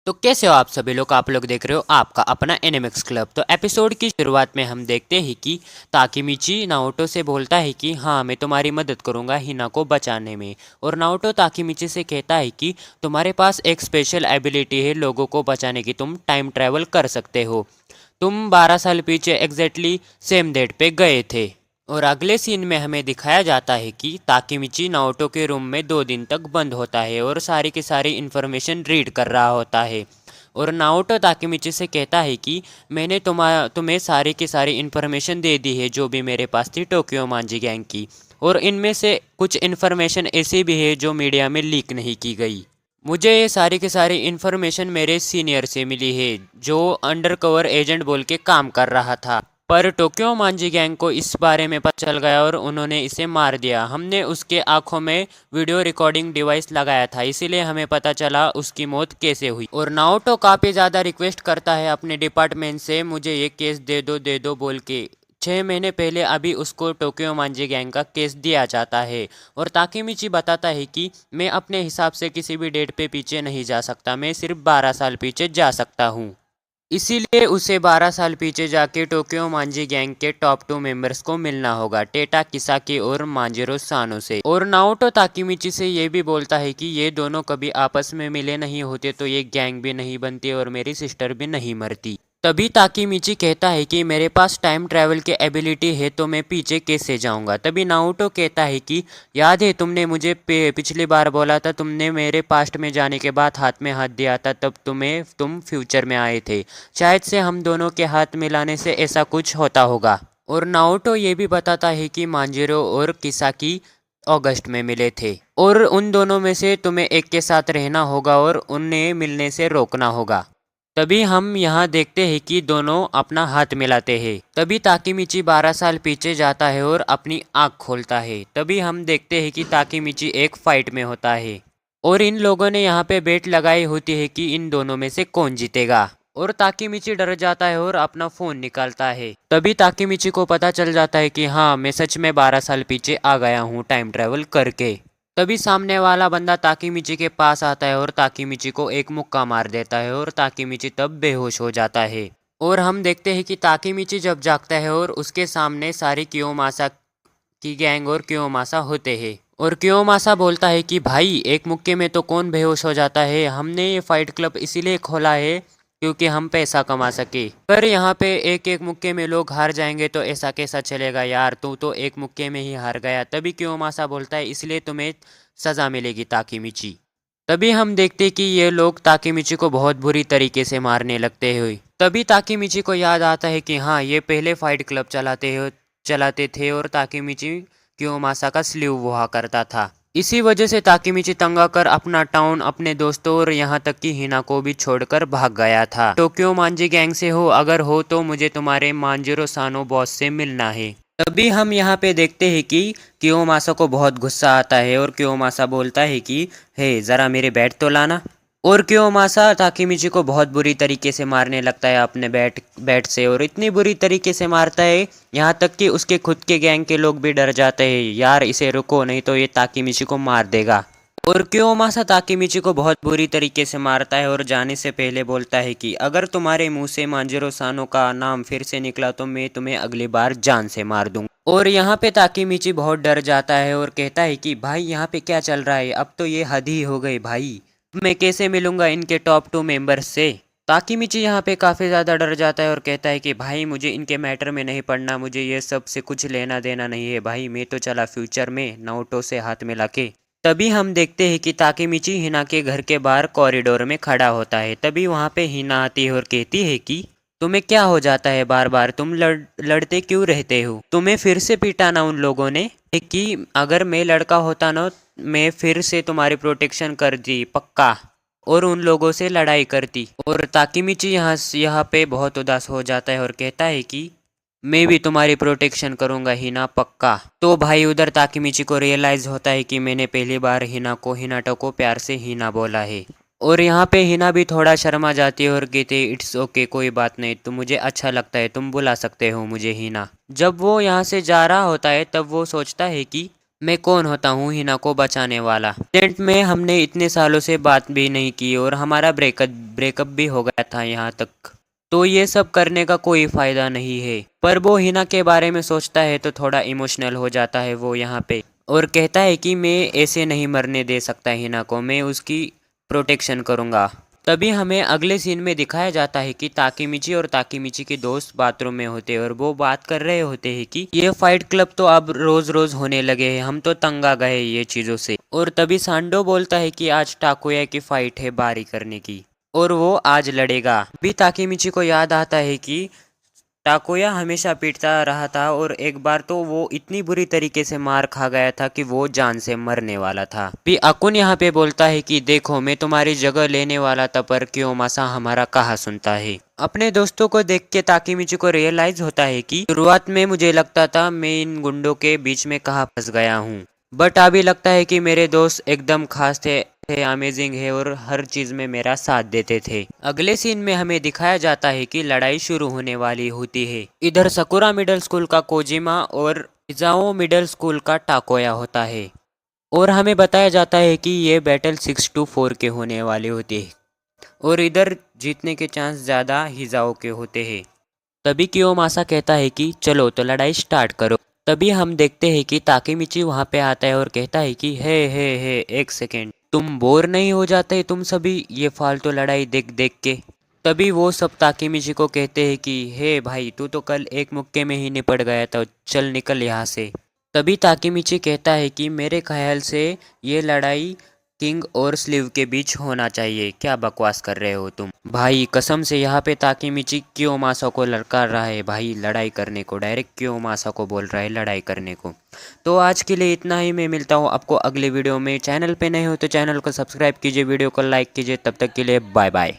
तो कैसे हो आप सभी लोग। आप लोग देख रहे हो आपका अपना एनिमिक्स क्लब। तो एपिसोड की शुरुआत में हम देखते हैं कि ताकीमिची नाओटो से बोलता है कि हाँ मैं तुम्हारी मदद करूँगा हिना को बचाने में। और नाओटो ताकीमिची से कहता है कि तुम्हारे पास एक स्पेशल एबिलिटी है लोगों को बचाने की, तुम टाइम ट्रैवल कर सकते हो। तुम 12 साल पीछे एग्जैक्टली सेम डेट पे गए थे। और अगले सीन में हमें दिखाया जाता है कि ताकीमिची नाओटो के रूम में 2 दिन तक बंद होता है और सारी की सारी इन्फॉर्मेशन रीड कर रहा होता है। और नाओटो ताकीमिची से कहता है कि मैंने तुम्हें सारी की सारी इन्फॉर्मेशन दे दी है जो भी मेरे पास थी टोक्यो मांजी गैंग की। और इनमें से कुछ इन्फॉर्मेशन ऐसी भी है जो मीडिया में लीक नहीं की गई। मुझे ये सारी की सारी इन्फॉर्मेशन मेरे सीनियर से मिली है जो अंडरकवर एजेंट बोल के काम कर रहा था। पर टोक्यो मांजी गैंग को इस बारे में पता चल गया और उन्होंने इसे मार दिया। हमने उसके आंखों में वीडियो रिकॉर्डिंग डिवाइस लगाया था, इसीलिए हमें पता चला उसकी मौत कैसे हुई। और नाओटो काफ़ी ज़्यादा रिक्वेस्ट करता है अपने डिपार्टमेंट से, मुझे ये केस दे दो बोल के। 6 महीने पहले अभी उसको टोक्यो मांजी गैंग का केस दिया जाता है। और ताकेमिची बताता है कि मैं अपने हिसाब से किसी भी डेट पे पीछे नहीं जा सकता, मैं सिर्फ 12 साल पीछे जा सकता हूँ। इसीलिए उसे 12 साल पीछे जाके टोक्यो मांजी गैंग के टॉप 2 मेंबर्स को मिलना होगा, टेटा किसाकी और मांजिरो सानो से। और नाओटो ताकीमिची से ये भी बोलता है कि ये दोनों कभी आपस में मिले नहीं होते तो ये गैंग भी नहीं बनती और मेरी सिस्टर भी नहीं मरती। तभी ताकीमिची कहता है कि मेरे पास टाइम ट्रैवल की एबिलिटी है तो मैं पीछे कैसे जाऊंगा। तभी नाओटो कहता है कि याद है तुमने मुझे पिछली बार बोला था, तुमने मेरे पास्ट में जाने के बाद हाथ में हाथ दिया था, तब तुम फ्यूचर में आए थे। शायद से हम दोनों के हाथ मिलाने से ऐसा कुछ होता होगा। और नाओटो ये भी बताता है कि मांजिरो और किसाकी अगस्त में मिले थे और उन दोनों में से तुम्हें एक के साथ रहना होगा और उन्हें मिलने से रोकना होगा। तभी हम यहाँ देखते हैं कि दोनों अपना हाथ मिलाते हैं। तभी ताकीमिची 12 साल पीछे जाता है और अपनी आँख खोलता है। तभी हम देखते हैं कि ताकीमिची एक फाइट में होता है और इन लोगों ने यहाँ पे बेट लगाई होती है कि इन दोनों में से कौन जीतेगा। और ताकीमिची डर जाता है और अपना फ़ोन निकालता है। तभी ताकीमिची को पता चल जाता है कि हाँ मैं सच में 12 साल पीछे आ गया हूँ टाइम ट्रैवल करके। तभी सामने वाला बंदा ताकीमिची के पास आता है और ताकीमिची को एक मुक्का मार देता है और ताकीमिची तब बेहोश हो जाता है। और हम देखते हैं कि ताकीमिची जब जागता है और उसके सामने सारी कियोमासा की गैंग और कियोमासा होते हैं। और कियोमासा बोलता है कि भाई एक मुक्के में तो कौन बेहोश हो जाता है, हमने ये फाइट क्लब इसीलिए खोला है क्योंकि हम पैसा कमा सके। पर यहाँ पे एक एक मुक्के में लोग हार जाएंगे तो ऐसा कैसा चलेगा यार, तू तो एक मुक्के में ही हार गया। तभी कियोमासा बोलता है इसलिए तुम्हें सज़ा मिलेगी ताकीमिची। तभी हम देखते कि ये लोग ताकीमिची को बहुत बुरी तरीके से मारने लगते हुए। तभी ताकीमिची को याद आता है कि हाँ ये पहले फाइट क्लब चलाते थे और ताकीमिची कियोमासा का स्लीव हुआ करता था। इसी वजह से ताकीमिची तंग आकर अपना टाउन, अपने दोस्तों और यहाँ तक कि हिना को भी छोड़कर भाग गया था। टोक्यो मांजी गैंग से हो, अगर हो तो मुझे तुम्हारे मांजिरो सानो बॉस से मिलना है। तभी हम यहाँ पे देखते हैं कि कियोमासा को बहुत गुस्सा आता है और कियोमासा बोलता है कि हे ज़रा मेरे बैट तो लाना। और कियोमासा ताकीमिची को बहुत बुरी तरीके से मारने लगता है अपने बैट से, और इतनी बुरी तरीके से मारता है यहाँ तक कि उसके खुद के गैंग के लोग भी डर जाते हैं, यार इसे रुको नहीं तो ये ताकीमिची को मार देगा। और कियोमासा ताकीमिची को बहुत बुरी तरीके से मारता है और जाने से पहले बोलता है कि अगर तुम्हारे मुंह से मांजिरो सानो का नाम फिर से निकला तो मैं तुम्हें अगली बार जान से मार दूंगा। और यहाँ पे ताकीमिची बहुत डर जाता है और कहता है कि भाई यहाँ पे क्या चल रहा है, अब तो ये हद ही हो गई भाई, मैं कैसे मिलूंगा इनके टॉप 2 मेंबर्स से। ताकीमिची यहाँ पे काफ़ी ज़्यादा डर जाता है और कहता है कि भाई मुझे इनके मैटर में नहीं पड़ना, मुझे ये सब से कुछ लेना देना नहीं है भाई, मैं तो चला फ्यूचर में नाओटो से हाथ मिला के। तभी हम देखते हैं कि ताकेमिची हिना के घर के बाहर कॉरिडोर में खड़ा होता है। तभी वहाँ पे हिना आती है और कहती है कि तुम्हें क्या हो जाता है, बार बार तुम लड़ते क्यों रहते हो, तुम्हें फिर से पीटा ना उन लोगों ने, कि अगर मैं लड़का होता ना मैं फिर से तुम्हारी प्रोटेक्शन कर दी पक्का, और उन लोगों से लड़ाई करती। और ताकेमिची यहाँ पे बहुत उदास हो जाता है और कहता है कि मैं भी तुम्हारी प्रोटेक्शन करूंगा हिना पक्का। तो भाई उधर ताकेमिची को रियलाइज होता है कि मैंने पहली बार हिनाटो को प्यार से हिना बोला है। और यहाँ पे हिना भी थोड़ा शर्मा जाती है और कहती है इट्स ओके कोई बात नहीं, तुम मुझे अच्छा लगता है, तुम बुला सकते हो मुझे हिना। जब वो यहाँ से जा रहा होता है तब वो सोचता है कि मैं कौन होता हूँ हिना को बचाने वाला। प्रेजेंट में हमने इतने सालों से बात भी नहीं की और हमारा ब्रेकअप भी हो गया था यहाँ तक। तो ये सब करने का कोई फायदा नहीं है। पर वो हिना के बारे में सोचता है तो थोड़ा इमोशनल हो जाता है वो यहाँ पे, और कहता है कि मैं ऐसे नहीं मरने दे सकता हिना को, मैं उसकी प्रोटेक्शन करूँगा। तभी हमें अगले सीन में दिखाया जाता है कि ताकीमिची और ताकीमिची के दोस्त बाथरूम में होते हैं और वो बात कर रहे होते हैं कि ये फाइट क्लब तो अब रोज रोज होने लगे हैं, हम तो तंग आ गए ये चीज़ों से। और तभी सांडो बोलता है कि आज टाकुया की फाइट है बारी करने की और वो आज लड़ेगा। भी ताकीमिची को याद आता है कि टाकोया हमेशा पीटता रहा था और एक बार तो वो इतनी बुरी तरीके से मार खा गया था कि वो जान से मरने वाला था। भी अकुन यहाँ पे बोलता है कि देखो मैं तुम्हारी जगह लेने वाला था पर क्योमासा हमारा कहा सुनता है। अपने दोस्तों को देख के ताकीमिची को रियलाइज होता है कि शुरुआत में मुझे लगता था मैं इन गुंडों के बीच में कहाँ फंस गया हूँ, बट अभी लगता है कि मेरे दोस्त एकदम खास थे, अमेजिंग है और हर चीज में मेरा साथ देते थे। अगले सीन में हमें दिखाया जाता है कि लड़ाई शुरू होने वाली होती है। इधर सकुरा मिडिल स्कूल का कोजिमा और इजाओ मिडिल स्कूल का टाकोया होता है और हमें बताया जाता है कि ये बैटल 6-4 के होने वाले होते हैं और इधर जीतने के चांस ज़्यादा हिजाओ के होते हैं। तभी कियोमासा कहता है कि चलो तो लड़ाई स्टार्ट करो। तभी हम देखते हैं कि ताकेमिची वहाँ पे आता है और कहता है कि हे एक सेकेंड, तुम बोर नहीं हो जाते तुम सभी ये फालतू लड़ाई देख देख के। तभी वो सब ताकेमिची को कहते हैं कि हे भाई तू तो कल एक मुक्के में ही निपट गया था, चल निकल यहाँ से। तभी ताकेमिची कहता है कि मेरे ख्याल से ये लड़ाई किंग और स्लीव के बीच होना चाहिए, क्या बकवास कर रहे हो तुम। भाई कसम से यहाँ पे ताकेमिची कियोमासा को लड़का रहा है भाई लड़ाई करने को, डायरेक्ट कियोमासा को बोल रहा है लड़ाई करने को। तो आज के लिए इतना ही, मैं मिलता हूँ आपको अगले वीडियो में। चैनल पे नए हो तो चैनल को सब्सक्राइब कीजिए, वीडियो को लाइक कीजिए। तब तक के लिए बाय बाय।